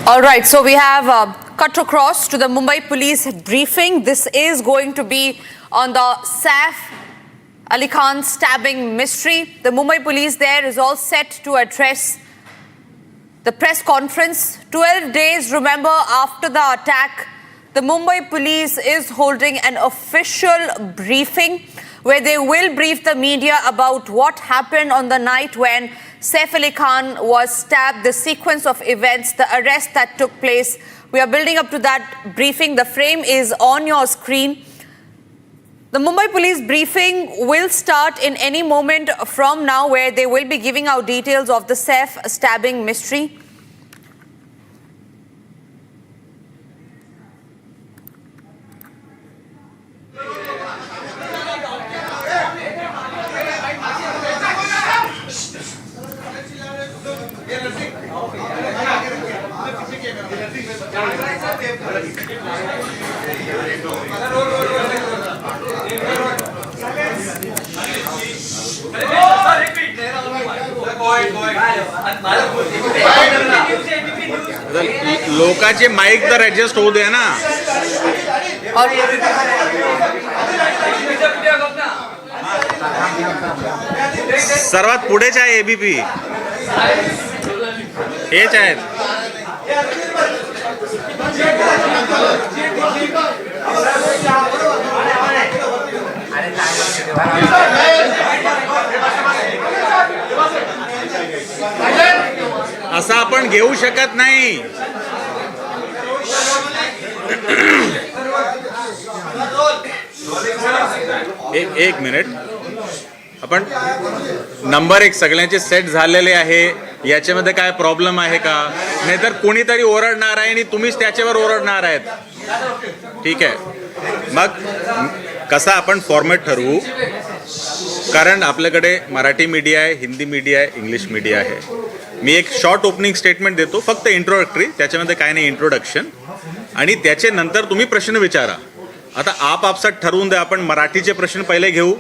All right, so we have cut across to the Mumbai police briefing. This is going to be on the Saif Ali Khan stabbing mystery. The Mumbai police there is all set to address the press conference. 12 days, remember, after the attack, the Mumbai police is holding an official briefing where they will brief the media about what happened on the night when Saif Ali Khan was stabbed, the sequence of events, the arrest that took place. We are building up to that briefing. The frame is on your screen. The Mumbai police briefing will start in any moment from now, where they will be giving out details of the Saif stabbing mystery. लोकांचे mike तर adjust होऊ दे ना. सर्वात पुढेच आहे ABP, हेच आहेत. असं आपण घेऊ शकत नाही. एक मिनिट, आपण नंबर एक सगळ्यांचे सेट झालेले आहे. याच्यामध्ये काय प्रॉब्लेम आहे का? नाहीतर कोणीतरी ओरडणार आहे आणि तुम्हीच त्याच्यावर ओरडणार आहेत. ठीक आहे, मग कसा आपण फॉर्मॅट ठरवू? कारण आपल्याकडे मराठी मीडिया आहे, हिंदी मीडिया आहे, इंग्लिश मीडिया आहे. मी एक शॉर्ट ओपनिंग स्टेटमेंट देतो, फक्त इंट्रोडक्टरी, त्याच्यामध्ये काय नाही, इंट्रोडक्शन, आणि त्याचे नंतर तुम्ही प्रश्न विचारा. आता आपापसात ठरवून द्या. आपण मराठीचे प्रश्न पहिले घेऊ,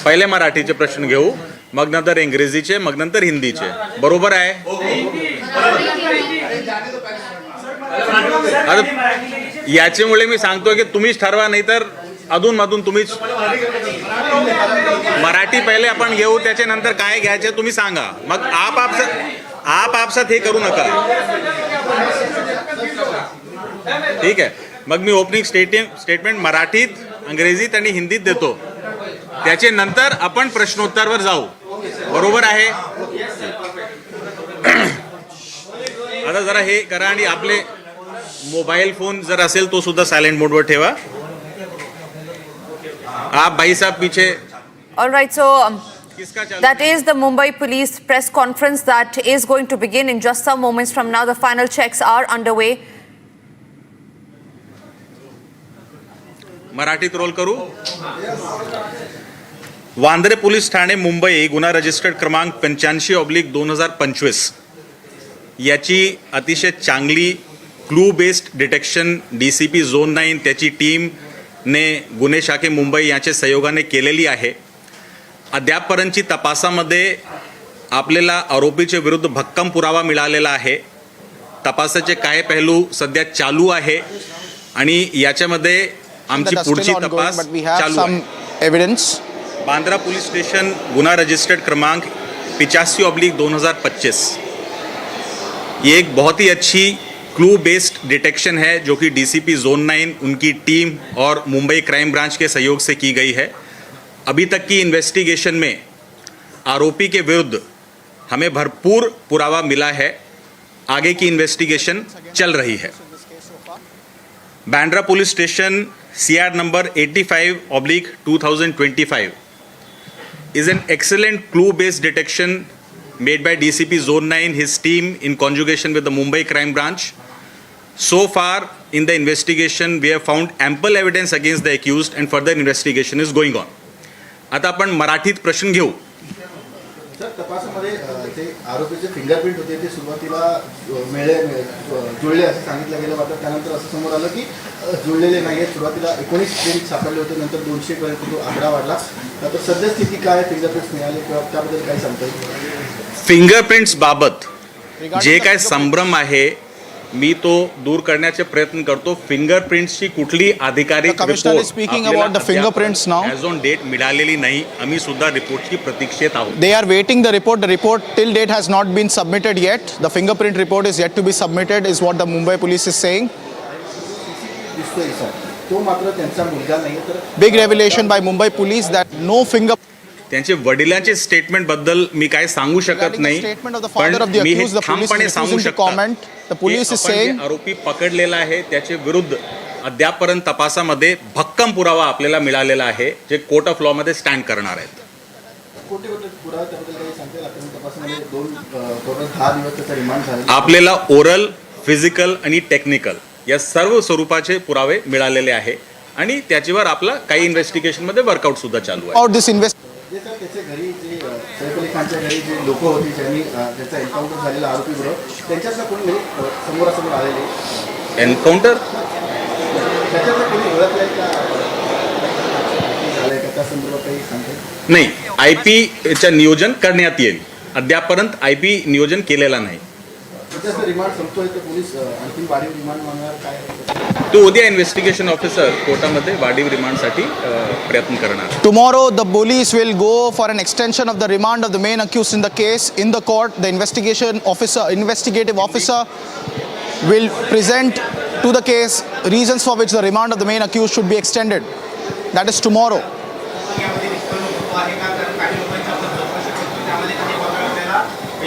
पहिले मराठीचे प्रश्न घेऊ, मग नंतर इंग्रजीचे, मग नंतर हिंदीचे. बरोबर आहे? आता याच्यामुळे मी सांगतो की तुम्हीच ठरवा, नाहीतर अधूनमधून तुम्हीच. मराठी पहिले आपण घेऊ, त्याच्यानंतर काय घ्यायचे तुम्ही सांगा. मग आपापसात हे करू नका. ठीक आहे, मग मी ओपनिंग स्टेटमेंट मराठीत, इंग्रजीत आणि हिंदीत देतो. त्याचे नंतर आपण प्रश्नोत्तरवर जाऊ. बरोबर आहे? आता जरा हे करा आणि आपले मोबाईल फोन जर असेल तो सुद्धा सायलेंट मोडवर ठेवा. आप भाई साहब पीछे. All right, so that is the Mumbai police press conference that is going to begin in just some moments from now. The final checks are underway. मराठीत रोल करू. वांद्रे पोलीस ठाणे मुंबई गुन्हा रजिस्टर्ड क्रमांक 85/2025 याची अतिशय चांगली clue based detection DCP zone 9 त्याची टीमने गुन्हे शाखे मुंबई याच्या सहयोगाने केलेली आहे. अद्यापपर्यंतची तपासामध्ये आपल्याला आरोपीच्या विरुद्ध भक्कम पुरावा मिळालेला आहे. तपासाचे काही पैलू सध्या चालू आहे आणि याच्यामध्ये आमची पुढची तपास चालू आहे. बांद्रा पुलिस स्टेशन गुन्हा रजिस्टर्ड क्रमांक 85/2025 ये एक बहुत ही अच्छी क्लू बेस्ड डिटेक्शन है जो कि DCP जोन 9 उनकी टीम और मुंबई क्राइम ब्रांच के सहयोग से की गई है. अभी तक की इन्वेस्टिगेशन में आरोपी के विरुद्ध हमें भरपूर पुरावा मिला है. आगे की इन्वेस्टिगेशन चल रही है. Bandra police station CR number 85/2025 is an excellent clue-based detection made by DCP Zone 9, his team in conjugation with the Mumbai Crime Branch. So far in the investigation, we have found ample evidence against the accused and further investigation is going on. आता आपण मराठीत प्रश्न घेऊ. Sir, तपासामध्ये ते आरोपीचे fingerprint होते ते सुरुवातीला जुळले असं सांगितलं गेलं. मात्र त्यानंतर असं समोर आलं की जुळलेले नाही आहेत. सुरुवातीला 19 प्रिंट सापडले होते, नंतर 200 पर्यंत तो आकडा वाढला. तर सद्यस्थिती काय, फिंगरप्रिंट्स मिळाले किंवा त्याबद्दल काय सांगता येईल? फिंगरप्रिंट्स बाबत जे काय संभ्रम आहे मी तो दूर करण्याचे प्रयत्न करतो. फिंगरप्रिंट्सची कुठली अधिकारिक speaking about the fingerprints now. As on date मिळालेली नाही. आम्ही सुद्धा रिपोर्टची प्रतीक्षेत आहोत. They are waiting the report. The report till date has not been submitted yet. The fingerprint report is yet to be submitted, is what the Mumbai police is saying. दिसतोय sir, तो मात्र त्यांचा मुलगा नाही. तर Big revelation by Mumbai police that no finger. त्यांचे वडिलांचे statement बद्दल मी काय सांगू शकत नाही. Statement of the father of the me hey accused, the police ठामपणे is सांगू refusing to शकतो comment. The police is saying आरोपी पकडलेला आहे त्याचे विरुद्ध अद्यापर्यंत तपासामध्ये भक्कम पुरावा आपल्याला मिळालेला आहे जे कोर्ट ऑफ लॉ मध्ये स्टँड करणार आहेत. कोणते पुरावा त्याबद्दल काही सांगता येईल? आपण तपासामध्ये टोटल 10 दिवस त्याचा रिमांड झाला. आपल्याला ओरल, फिजिकल आणि टेक्निकल या सर्व स्वरूपाचे पुरावे मिळालेले आहे आणि त्याच्यावर आपला काही इन्व्हेस्टिगेशन मध्ये वर्कआउट सुद्धा चालू आहे. about this जे सर त्याच्या घरी जे सैफ अली खानच्या घरी जे लोक होती ज्यांनी त्याचा एन्काउंटर झालेला आरोपीबरोबर त्यांच्यातलं कोणी समोरासमोर आलेले एन्काउंटर त्याच्यातलं कोणी ओळखलंय का, झालंय का, त्या संदर्भात काही सांगता येईल? नाही. आयपीचं नियोजन करण्यात येईल. अद्यापर्यंत आयपी नियोजन केलेला नाही. त्याचं रिमांड संपतोय तर पोलीस आणखी वाढीव रिमांड मागणार काय? तो उद्या इन्व्हेस्टिगेशन ऑफिसर कोर्टामध्ये वाढीव रिमांडसाठी प्रयत्न करणार. tomorrow the police will go for an extension of the remand of the main accused in the case in the court. The investigative officer will present to the case reasons for which the remand of the main accused should be extended. That is tomorrow.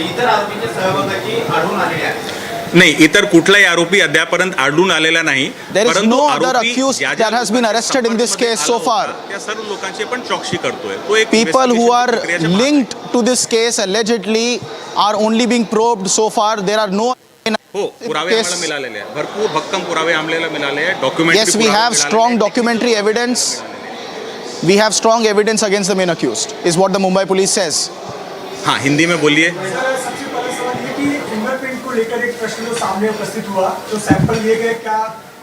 इतर आरोपींच्या सहभागाची आढळून आलेली आहे. नाही, इतर कुठलाही आरोपी अद्यापर्यंत आढळून आलेला नाही. There is no other आरोपी accused ज्या ज्या that has been arrested in this case so far. त्या सर्व लोकांची पण चौकशी करतोय. तो एक People who are investigation प्रक्रियेच्या भाग आहे. linked to this case allegedly are only being probed so far. There are no हो, पुरावे case. आम्हाला मिळालेले आहेत. भरपूर भक्कम पुरावे आम्हाला मिळाले आहेत. Documentary Yes, we have strong documentary evidence. We have strong evidence against the main accused, is what the Mumbai police says. हाँ, हिंदी में बोलिए. सबसे पहले सवाल ये कि फिंगरप्रिंट को लेकर एक प्रश्न जो सामने उपस्थित हुआ, जो सैंपल लिए गए, क्या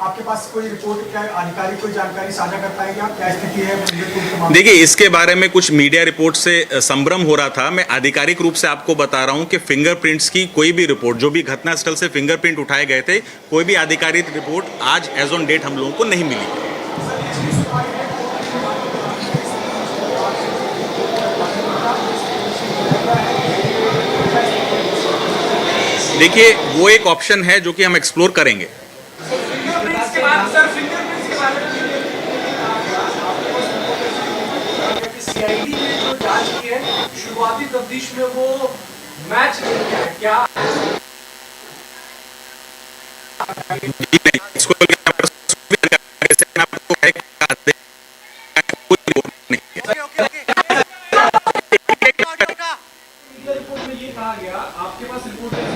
आपके पास कोई रिपोर्ट, क्या आधिकारिक कोई जानकारी साझा कर पाएंगे आप, क्या स्थिति है फिंगरप्रिंट के मामले में? देखिए, इसके बारे में कुछ मीडिया रिपोर्ट से संभ्रम हो रहा था. मैं आधिकारिक रूप से आपको बता रहा हूं कि फिंगरप्रिंट्स की कोई भी रिपोर्ट, जो भी घटनास्थल से फिंगरप्रिंट उठाए गए थे, कोई भी आधिकारिक रिपोर्ट आज एज ऑन डेट हम लोगों को नहीं मिली. देखिए, वो एक ऑप्शन है जो कि हम एक्सप्लोर करेंगे. सीआईडी ने जो जांच की है शुरुआती तफ्तीश में वो मैच नहीं किया है क्या? इसको आपको रिपोर्ट में ये कहा गया, आपके पास रिपोर्ट है?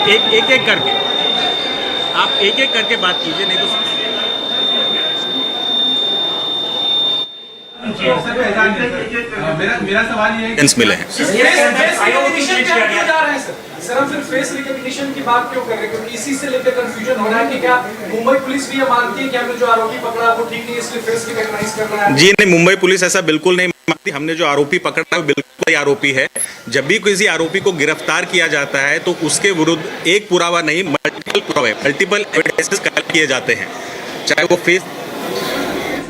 एक करके आप एक करके बात कीजिए, नहीं तो मेरा सवाल ये है सेंस मिले हैं. सर हम सिर्फ फेस रिकॉग्निशन की बात क्यों कर रहे हैं? क्योंकि इसी से लेकर कंफ्यूजन हो रहा है कि क्या मुंबई पुलिस भी ये मानती है कि हमने जो आरोपी पकड़ा वो ठीक नहीं है, इसलिए फेस रिकॉग्नाइज कर रहा है? जी नहीं, मुंबई पुलिस ऐसा बिल्कुल नहीं मानती. हमने जो आरोपी पकड़ा है वो बिल्कुल सही आरोपी है. जब भी किसी आरोपी को गिरफ्तार किया जाता है तो उसके विरुद्ध एक पुरावा नहीं, मल्टीपल पुरावे, मल्टीपल एविडेंसेस कलेक्ट किए जाते हैं, चाहे वो फेस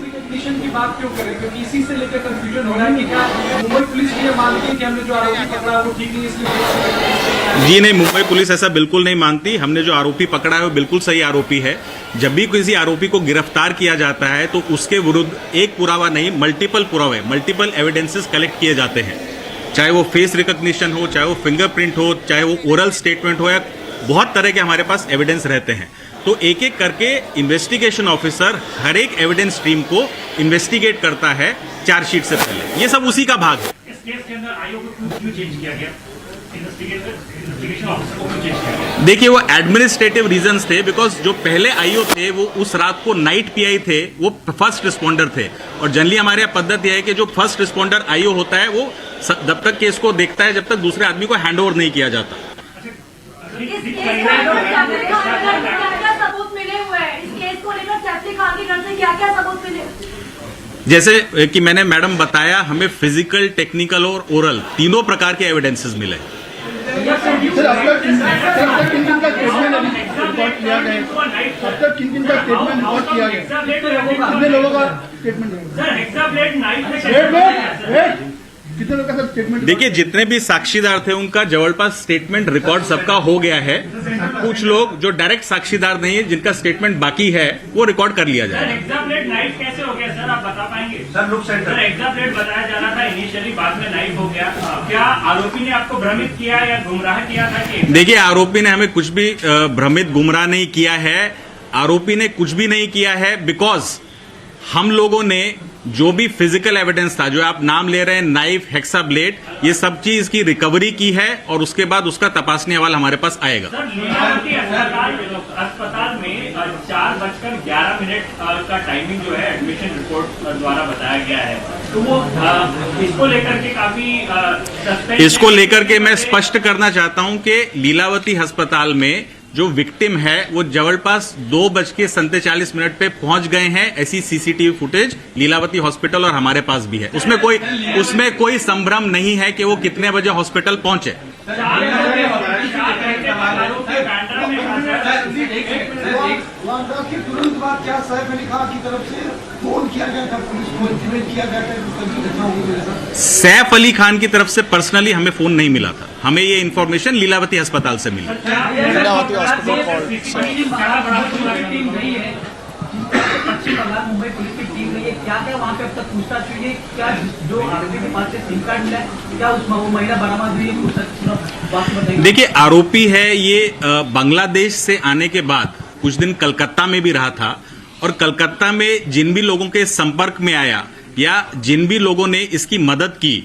रिकॉग्निशन की बात क्यों कर रहे हैं? क्योंकि इसी से लेकर कंफ्यूजन हो रहा है कि क्या मुंबई पुलिस भी ये मानती है कि हमने जो आरोपी पकड़ा वो ठीक नहीं है, इसलिए? जी नहीं, मुंबई पुलिस ऐसा बिल्कुल नहीं मानती. हमने जो आरोपी पकड़ा है वो बिल्कुल सही आरोपी है. जब भी किसी आरोपी को गिरफ्तार किया जाता है तो उसके विरुद्ध एक पुरावा नहीं, मल्टीपल पुरावे, मल्टीपल एविडेंसेस कलेक्ट किए जाते हैं, चाहे वो फेस रिकॉग्निशन हो, चाहे वो फिंगरप्रिंट हो, चाहे वो ओरल स्टेटमेंट हो, या बहुत तरह के हमारे पास एविडेंस रहते हैं. तो एक एक करके इन्वेस्टिगेशन ऑफिसर हर एक एविडेंस स्ट्रीम को इन्वेस्टिगेट करता है चार्जशीट से पहले. ये सब उसी का भाग है. इस केस के अंदर आयोग क्यों चेंज किया गया? इन्वेस्टिगेशन ऑफिसर को क्यों चेंज किया गया? देखिए वो एडमिनिस्ट्रेटिव रीजंस थे, बिकॉज जो पहले आईओ थे वो उस रात को नाइट पीआई थे, वो फर्स्ट रिस्पॉन्डर थे। और जनरली हमारे यहाँ पद्धति है कि जो फर्स्ट रिस्पॉन्डर आईओ होता है वो जब तक केस को देखता है, जब तक दूसरे आदमी को हैंड ओवर नहीं किया जाता। सबूत मिले हुए हैं इस केस को लेकर? सैफ अली खान के घर से क्या क्या सबूत मिले? जैसे कि मैंने मैडम बताया, हमें फिजिकल, टेक्निकल और ओरल तीनों प्रकार के एविडेंसेस मिले। सर अब तक किन किन का स्टेटमेंट रिकॉर्ड किया गया? अब तक किन किन का स्टेटमेंट रिकॉर्ड किया गया? कितने लोगों का स्टेटमेंट? सर एग्जाम्पलेट नाइट कितने लोगों का स्टेटमेंट? देखिए जितने भी साक्षीदार थे उनका जवळपास स्टेटमेंट रिकॉर्ड सबका हो गया है। कुछ लोग जो डायरेक्ट साक्षीदार नहीं है, जिनका स्टेटमेंट बाकी है, वो रिकॉर्ड कर लिया जाएगा। एग्जाम्पलेट नाइट कैसे हो गया सर, आप बता पाएंगे? सर एग्जाम्पलेट बताया जा रहा था इनिशियली, बाद में नाइट हो गया। क्या आरोपी ने आपको भ्रमित किया या गुमराह किया था कि? देखिए आरोपी ने हमें कुछ भी भ्रमित गुमराह नहीं किया है। आरोपी ने कुछ भी नहीं किया है, बिकॉज हम लोगों ने जो भी फिजिकल एविडेंस था, जो आप नाम ले रहे हैं, नाइफ, हेक्सा ब्लेड, ये सब चीज की रिकवरी की है और उसके बाद उसका तपासनी अहवाल हमारे पास आएगा। सर लीलावती अस्पताल में 4:11 का टाइमिंग जो है एडमिशन रिपोर्ट द्वारा बताया गया है, तो वो इसको लेकर के काफी इसको लेकर के मैं स्पष्ट करना चाहता हूं कि लीलावती अस्पताल में जो विक्टिम है वो जवळपास 2:47 पे पहुंच गए हैं। ऐसी सीसीटीवी फुटेज लीलावती हॉस्पिटल और हमारे पास भी है। उसमें कोई संभ्रम नहीं है कि वो कितने बजे हॉस्पिटल पहुंचे। तुरंत बाद क्या सैफ अली खान की तरफ से फोन किया गया था, पुलिस को इंटीमेट किया गया था? सैफ अली खान की तरफ से पर्सनली हमें फोन नहीं मिला था। हमें ये इन्फॉर्मेशन लीलावती अस्पताल से मिली। Lilavati hospital called. Paschim Bangal Mumbai police की टीम गई है, क्या क्या वहाँ पे अब तक पूछताछ हुई है? क्या जो आरोपी के पास से सिम कार्ड मिला है, क्या उस महिला बरामद हुई है? बात बताइए। देखिए आरोपी है ये बांग्लादेश से आने के बाद कुछ दिन कलकत्ता में भी रहा था, और कलकत्ता में जिन भी लोगों के संपर्क में आया या जिन भी लोगों ने इसकी मदद की,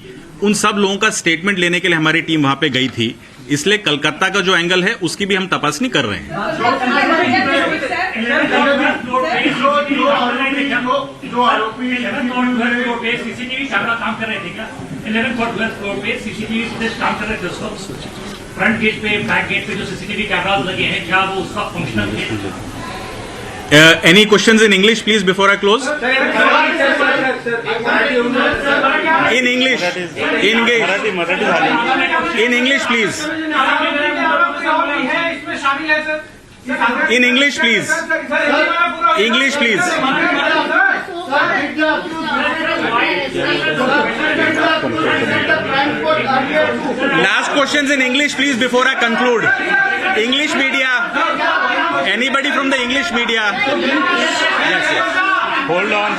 उन सब लोगों का स्टेटमेंट लेने के लिए हमारी टीम वहां पे गई थी। इसलिए कलकत्ता का जो एंगल है उसकी भी हम तपासनी कर रहे हैं। जो आरोपी सीसीटीवी कैमरा काम कर रहे थे क्या? 11th और 12th फ्लोर पे सीसीटीवी फुटेज काम कर रहे थे उस वक्त? फ्रंट गेट पे, बैक गेट पे जो सीसीटीवी कैमरा लगे हैं, क्या वो उसका फंक्शनल थे? Any questions in English, please, before I close? In English. In English, please. In English, please. English, please. Last questions in English, please, before I conclude. English media. Anybody from the English media? Yes, yes. Hold on.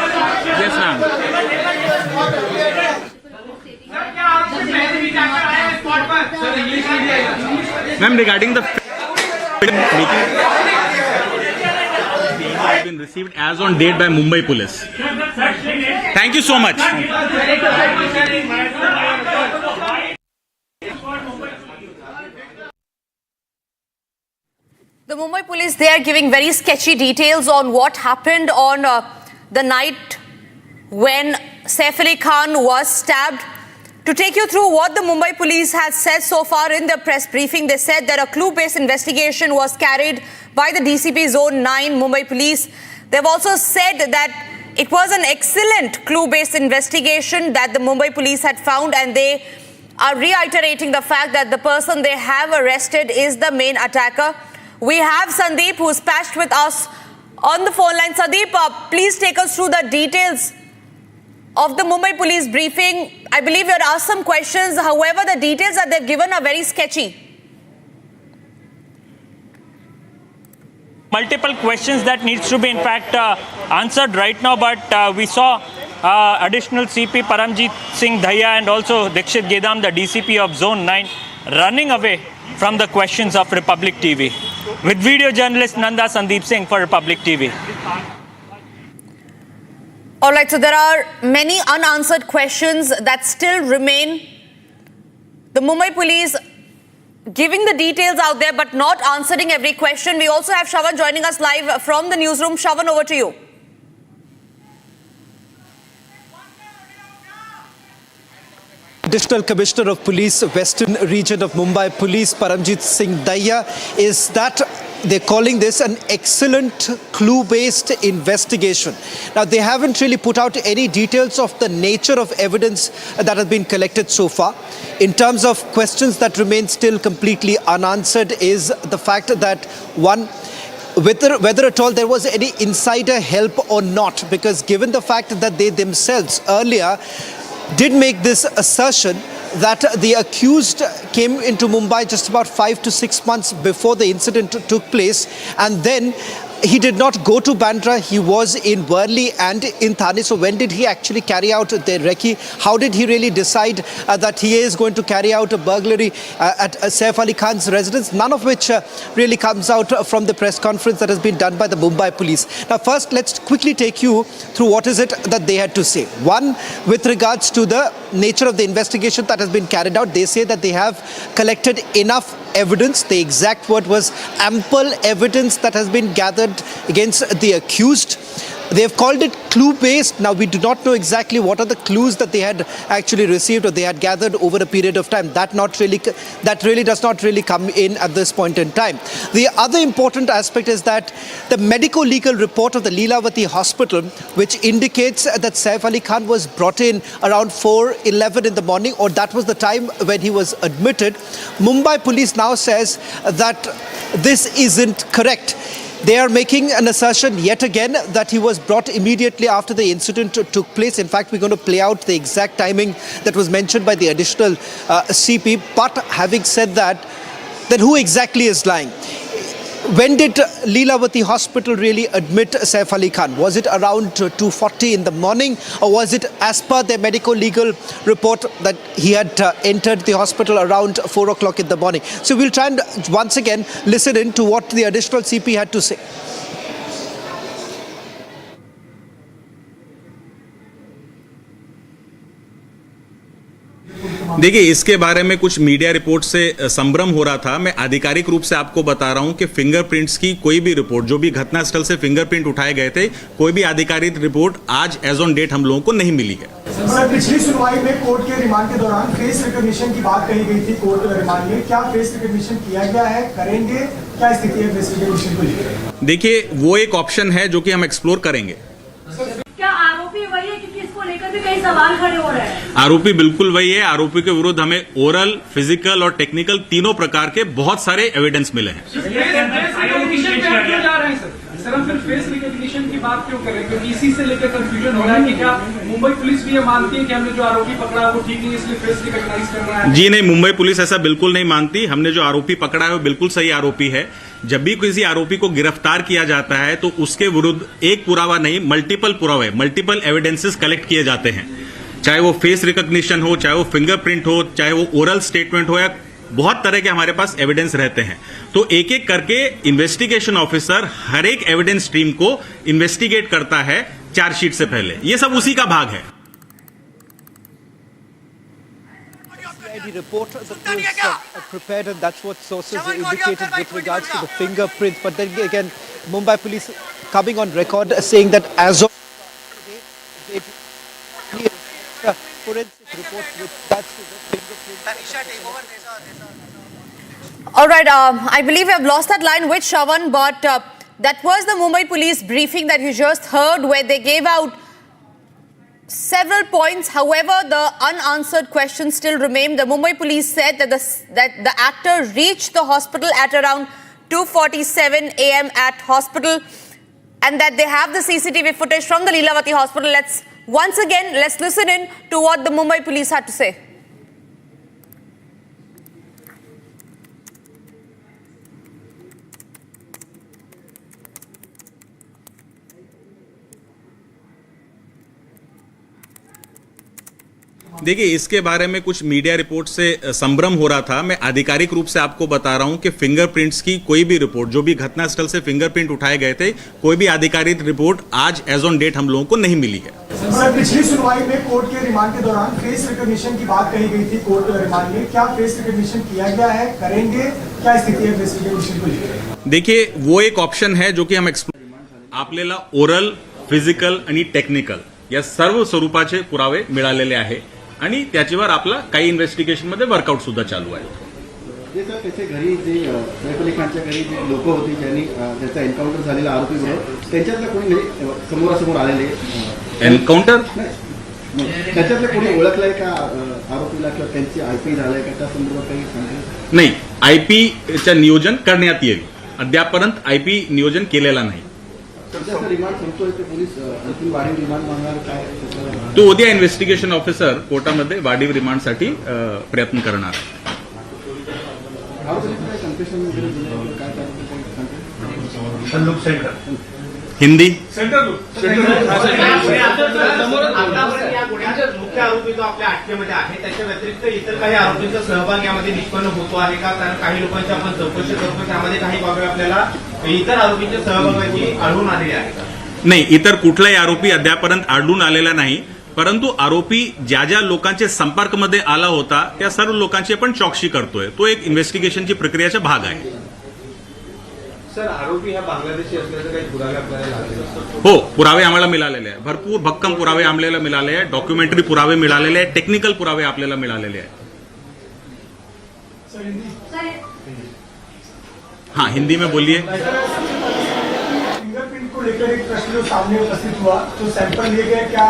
Yes, ma'am. Ma'am, regarding the meeting has been received as on date by Mumbai Police. Thank you so much. The Mumbai police, they are giving very sketchy details on what happened on the night when Saif Ali Khan was stabbed. To take you through what the Mumbai police has said so far in their press briefing, they said that a clue-based investigation was carried by the DCP Zone 9 Mumbai police. They've also said that it was an excellent clue-based investigation that the Mumbai police had found, and they are reiterating the fact that the person they have arrested is the main attacker. We have Sandeep, who's patched with us on the phone line. Sandeep, please take us through the details of the Mumbai police briefing. I believe you had asked some questions. However, the details that they've given are very sketchy. Multiple questions that needs to be in fact answered right now, but we saw additional CP Paramjit Singh Dhaya and also Dikshit Gedam, the DCP of Zone 9, running away from the questions of Republic TV. With video journalist Nanda Sandeep Singh for Republic TV. All right, so there are many unanswered questions that still remain. The Mumbai police giving the details out there but not answering every question. We also have Shravan joining us live from the newsroom. Shravan, over to you. Additional Commissioner of Police, Western Region of Mumbai Police, Paramjit Singh Dahiya, is that they're calling this an excellent clue-based investigation. Now, they haven't really put out any details of the nature of evidence that has been collected so far. In terms of questions that remain still completely unanswered is the fact that, one, whether at all there was any insider help or not, because given the fact that they themselves earlier did make this assertion that the accused came into Mumbai just about 5 to 6 months before the incident took place, and then he did not go to Bandra, he was in Worli and in Thane. So when did he actually carry out the recce? How did he really decide that he is going to carry out a burglary at Saif Ali Khan's residence? None of which really comes out from the press conference that has been done by the Mumbai police. Now first, let's quickly take you through what is it that they had to say. One, with regards to the nature of the investigation that has been carried out, they say that they have collected enough evidence. The exact word was ample evidence that has been gathered against the accused. They have called it clue-based. Now, we do not know exactly what are the clues that they had actually received or they had gathered over a period of time. That really does not really come in at this point in time. The other important aspect is that the medico-legal report of the Lilavati Hospital, which indicates that Saif Ali Khan was brought in around 4:11 in the morning, or that was the time when he was admitted. Mumbai police now says that this isn't correct. They are making an assertion yet again that he was brought immediately after the incident took place. In fact, we're going to play out the exact timing that was mentioned by the additional CP. But having said that, then who exactly is lying? When did Lilavati Hospital really admit Saif Ali Khan? Was it around 2:40 in the morning, or was it as per their medico-legal report that he had entered the hospital around 4 o'clock in the morning? So we'll try and once again listen in to what the additional CP had to say. देखिए, इसके बारे में कुछ media report से संभ्रम हो रहा था। मैं आधिकारिक रूप से आपको बता रहा हूं कि फिंगरप्रिंट्स की कोई भी रिपोर्ट, जो भी घटनास्थल से फिंगरप्रिंट उठाए गए थे, कोई भी आधिकारिक रिपोर्ट आज एज ऑन डेट हम लोगों को नहीं मिली है। पिछली सुनवाई में कोर्ट के रिमांड के दौरान फेस रिकॉग्निशन की बात कही गई थी कोर्ट रिमांड में। क्या फेस रिकॉग्निशन किया गया है, करेंगे? क्या स्थिति है फेस रिकॉग्निशन को लेकर? देखिए, वो एक ऑप्शन है जो कि हम एक्सप्लोर करेंगे। क्या आरोपी वही है, क्योंकि इसको लेकर भी कई सवाल खड़े हो रहे हैं? आरोपी बिल्कुल वही है। आरोपी के विरुद्ध हमें ओरल, फिजिकल और टेक्निकल तीनों प्रकार के बहुत सारे एविडेंस मिले हैं। सर, हम फिर फेस रिकॉग्निशन की बात क्यों कर रहे हैं? क्योंकि इसी से लेकर कंफ्यूजन हो रहा है कि क्या मुंबई पुलिस भी ये मानती है कि हमने जो आरोपी पकड़ा वो ठीक नहीं, इसलिए फेस रिकॉग्नाइज कर रहा है? जी नहीं, मुंबई पुलिस ऐसा बिल्कुल नहीं मानती। हमने जो आरोपी पकड़ा है वो बिल्कुल सही आरोपी है। जब भी किसी आरोपी को गिरफ्तार किया जाता है तो उसके विरुद्ध एक पुरावा नहीं, मल्टीपल पुरावे, मल्टीपल एविडेंसेस कलेक्ट किए जाते हैं। चाहे वो फेस रिकॉग्निशन हो, चाहे वो फिंगरप्रिंट हो, चाहे वो ओरल स्टेटमेंट हो, या बहुत तरह के हमारे पास एविडेंस रहते हैं। तो एक एक करके इन्वेस्टिगेशन ऑफिसर हर एक एविडेंस स्ट्रीम को इन्वेस्टिगेट करता है चार्जशीट से पहले। ये सब उसी का भाग है। The report that was prepared, and that's what sources indicated with regards to the fingerprints. But then again, Mumbai police coming on record saying that as of today, they forensic reports with regards to the fingerprints. All right, I believe we have lost that line with Shravan, but that was the Mumbai police briefing that you just heard, where they gave out several points. However, the unanswered questions still remain. The Mumbai police said that the actor reached the hospital at around 2:47 a.m. at hospital, and that they have the CCTV footage from the Lilavati Hospital. Let's listen in to what the Mumbai police had to say. देखिए, इसके बारे में कुछ media report से संभ्रम हो रहा था। मैं आधिकारिक रूप से आपको बता रहा हूं कि फिंगरप्रिंट्स की कोई भी रिपोर्ट, जो भी घटनास्थल से फिंगरप्रिंट उठाए गए थे, कोई भी आधिकारिक रिपोर्ट आज एज ऑन डेट हम लोगों को नहीं मिली है। सर, पिछली सुनवाई में कोर्ट के रिमांड के दौरान फेस रिकॉग्निशन की बात कही गई थी कोर्ट रिमांड में, क्या फेस रिकॉग्निशन किया गया है, करेंगे, क्या स्थिति है फेस रिकॉग्निशन को लेकर? देखिए, वो एक ऑप्शन है जो की हम आपल्याला ओरल, फिजिकल आणि टेक्निकल या सर्व स्वरूपाचे पुरावे मिळालेले आहे आणि त्याच्यावर आपला काही इन्व्हेस्टिगेशन मध्ये वर्कआउट सुद्धा चालू आहे. ते सर, त्याच्या घरी जे सैफ अली खानच्या घरी जे लोक होती ज्यांनी त्याचा एन्काउंटर झालेला आरोपी बरोबर, त्यांच्यातलं कोणी म्हणजे समोरासमोर आलेले एन्काउंटर त्याच्यातलं कोणी ओळखलंय का आरोपीला, किंवा त्यांची आयपी झालंय का, त्या संदर्भात काही सांगते? नाही, आयपीच्या नियोजन करण्यात येईल. अद्यापर्यंत आयपी नियोजन केलेला नाही. रिमांड संपतोय ते पोलीस आणखी वाढीव रिमांड मागणार काय? तो उद्या इन्व्हेस्टिगेशन ऑफिसर कोर्टामध्ये वाढीव रिमांडसाठी प्रयत्न करणार आहे. हिंदी मुख्य आरोपी जो आपल्या अटकेमध्ये आहे त्याच्या व्यतिरिक्त इतर काही आरोपींचा सहभाग यामध्ये निष्पन्न होतो आहे का? कारण काही लोकांची आपण चौकशी करतो, त्यामध्ये काही बाबी आपल्याला इतर आरोपींच्या सहभागाची आढळून आलेली आहे का? नाही, इतर कुठलाही आरोपी अद्यापर्यंत आढळून आलेला नाही. परंतु आरोपी ज्या ज्या लोकांच्या संपर्कमध्ये आला होता त्या सर्व लोकांची आपण चौकशी करतोय. तो एक इन्व्हेस्टिगेशनची प्रक्रियेचा भाग आहे. सर, आरोपी हा बांगलादेशी असल्याचे काही पुरावे आपल्याला लागले? हो, पुरावे आम्हाला मिळालेले आहे. भरपूर भक्कम पुरावे आपल्याला मिळाले आहे. डॉक्युमेंटरी पुरावे मिळालेले आहेत. टेक्निकल पुरावे आपल्याला मिळालेले आहेत. हाँ, हिंदी में बोलिए. फिंगरप्रिंट को लेकर एक प्रश्न जो सामने उपस्थित हुआ, तो सैंपल लिए गए, क्या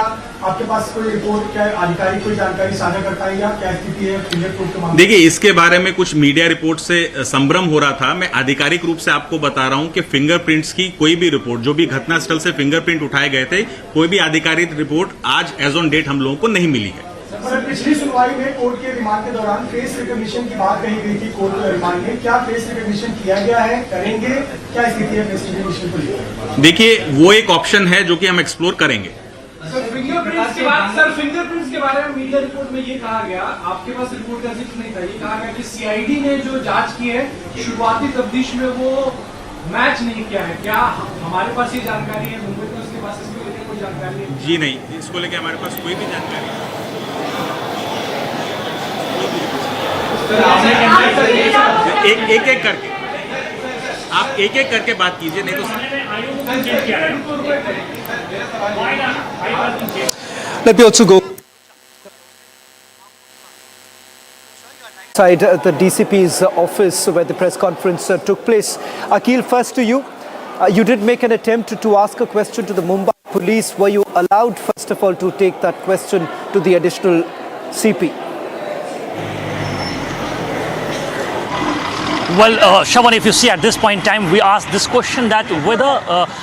आपके पास कोई रिपोर्ट, क्या आधिकारिक कोई जानकारी साझा करता है या क्या स्थिति है फिंगरप्रिंट के मामले? देखिए, इसके बारे में कुछ मीडिया रिपोर्ट से संभ्रम हो रहा था. मैं आधिकारिक रूप से आपको बता रहा हूं कि फिंगरप्रिंट्स की कोई भी रिपोर्ट, जो भी घटनास्थल से फिंगरप्रिंट उठाए गए थे, कोई भी आधिकारिक रिपोर्ट आज एज ऑन डेट हम लोगों को नहीं मिली है. सर, पिछली सुनवाई में कोर्ट के रिमांड के दौरान फेस रिकॉग्निशन की बात कही गई थी कोर्ट रिमांड में, क्या फेस रिकॉग्निशन किया गया है, करेंगे, क्या स्थिति है फेस रिकॉग्निशन को लेकर? देखिए, वो एक ऑप्शन है जो कि हम एक्सप्लोर करेंगे. सर, फिंगरप्रिंट्स के बारे में मीडिया रिपोर्ट में ये कहा गया, आपके पास रिपोर्ट का जिक्र नहीं था, ये कहा गया कि सीआईडी ने जो जांच की है शुरुआती तफ्तीश में वो मैच नहीं किया है. क्या हमारे पास ये जानकारी है? मुंबई पुलिस के पास इसको लेकर कोई जानकारी है? जी नहीं, इसको लेकर हमारे पास कोई भी जानकारी नहीं. एक एक करके आप एक एक करके बात कीजिए, नहीं तो Let me also go inside the DCP's office where the press conference took place. Akhil, first to you. You did make an attempt to ask a question to the Mumbai police. Were you allowed, first of all, to take that question to the additional CP? Well, Shravan, if you see at this point in time, we asked this question that whether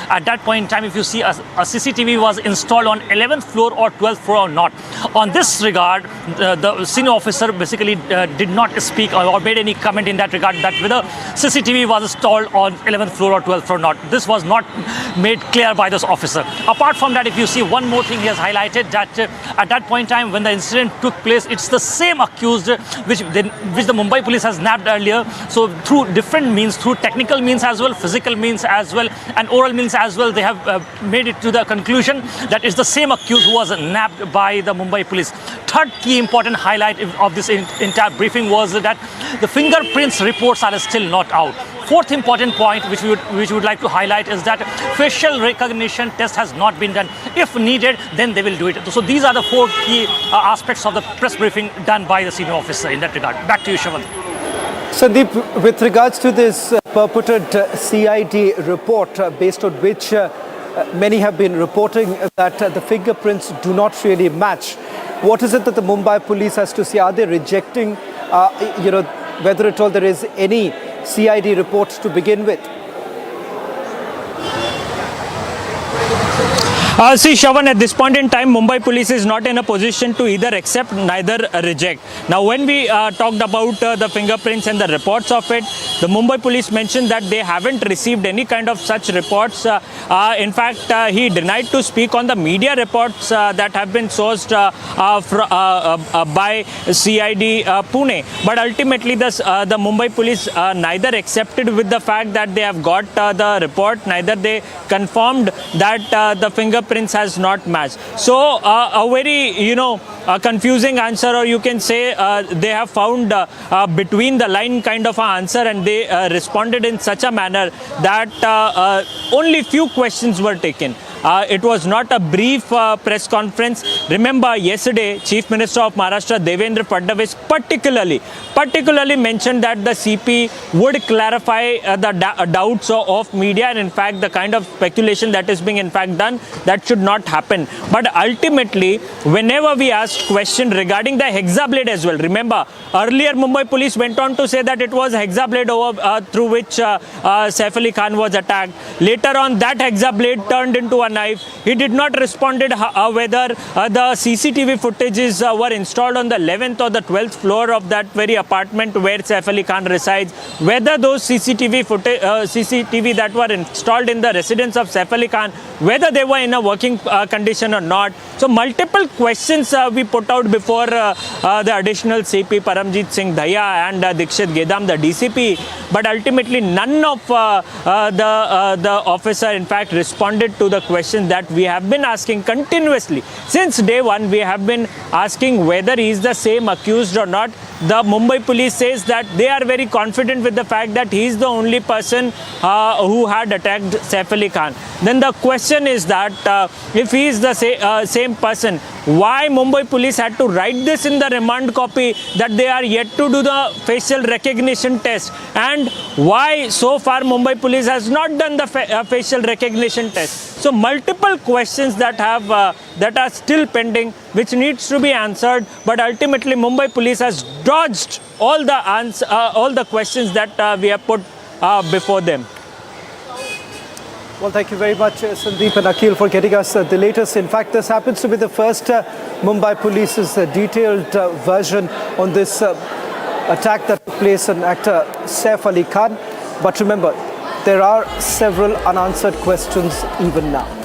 at that point in time, if you see a CCTV was installed on 11th floor or 12th floor or not. On this regard, the senior officer basically did not speak or made any comment in that regard that whether CCTV was installed on 11th floor or 12th floor or not. This was not made clear by this officer. Apart from that, if you see one more thing he has highlighted that at that point in time when the incident took place, it's the same accused which the Mumbai police has nabbed earlier. So through different means, through technical means as well, physical means as well, and oral means as well, they have made it to the conclusion that it's the same accused who was nabbed by the Mumbai police. Third key important highlight of this entire briefing was that the fingerprints reports are still not out. Fourth important point which we would like to highlight is that facial recognition test has not been done. If needed, then they will do it. So these are the four key aspects of the press briefing done by the senior officer in that regard. Back to you, Shravan. Sandeep, with regards to this purported CID report based on which many have been reporting that the fingerprints do not really match, what is it that the Mumbai police has to say? Are they rejecting, whether at all there is any CID reports to begin with? See, Shravan, at this point in time, Mumbai Police is not in a position to either accept neither reject. Now, when we talked about the fingerprints and the reports of it, the Mumbai Police mentioned that they haven't received any kind of such reports. In fact, he denied to speak on the media reports that have been sourced by CID Pune. But ultimately, the Mumbai Police neither accepted with the fact that they have got the report, neither they confirmed that the fingerprints has not matched. So a very, confusing answer, or you can say they have found between the line kind of an answer, and they responded in such a manner that only few questions were taken. It was not a brief press conference. Remember, yesterday, Chief Minister of Maharashtra, Devendra Fadnavis, particularly mentioned that the CP would clarify the doubts of media, and in fact, the kind of speculation that is being in fact done, that should not happen. But ultimately, whenever we asked question regarding the hexablade as well, remember, earlier Mumbai Police went on to say that it was hexablade through which Saif Ali Khan was attacked. Later on, that hexablade turned into a knife. He did not respond whether the CCTV footages were installed on the 11th or the 12th floor of that very apartment where Saif Ali Khan resides, whether those CCTV that were installed in the residence of Saif Ali Khan, whether they were in a working condition or not. So multiple questions we put out before the additional CP Paramjit Singh Daya and Dikshit Gedam, the DCP, but ultimately none of the officer in fact responded to the question that we have been asking continuously. Since day one, we have been asking whether he is the same accused or not. The Mumbai Police says that they are very confident with the fact that he is the only person who had attacked Saif Ali Khan. Then the question is that if he is the same person, why Mumbai Police had to write this in the remand copy that they are yet to do the facial recognition test, and why so far Mumbai Police has not done the facial recognition test. So multiple questions that are still pending, which needs to be answered. But ultimately, Mumbai Police has dodged all the questions that we have put before them. Well, thank you very much, Sandeep and Akhil, for getting us the latest. In fact, this happens to be the first Mumbai Police's detailed version on this attack that took place on actor Saif Ali Khan. But remember, there are several unanswered questions even now.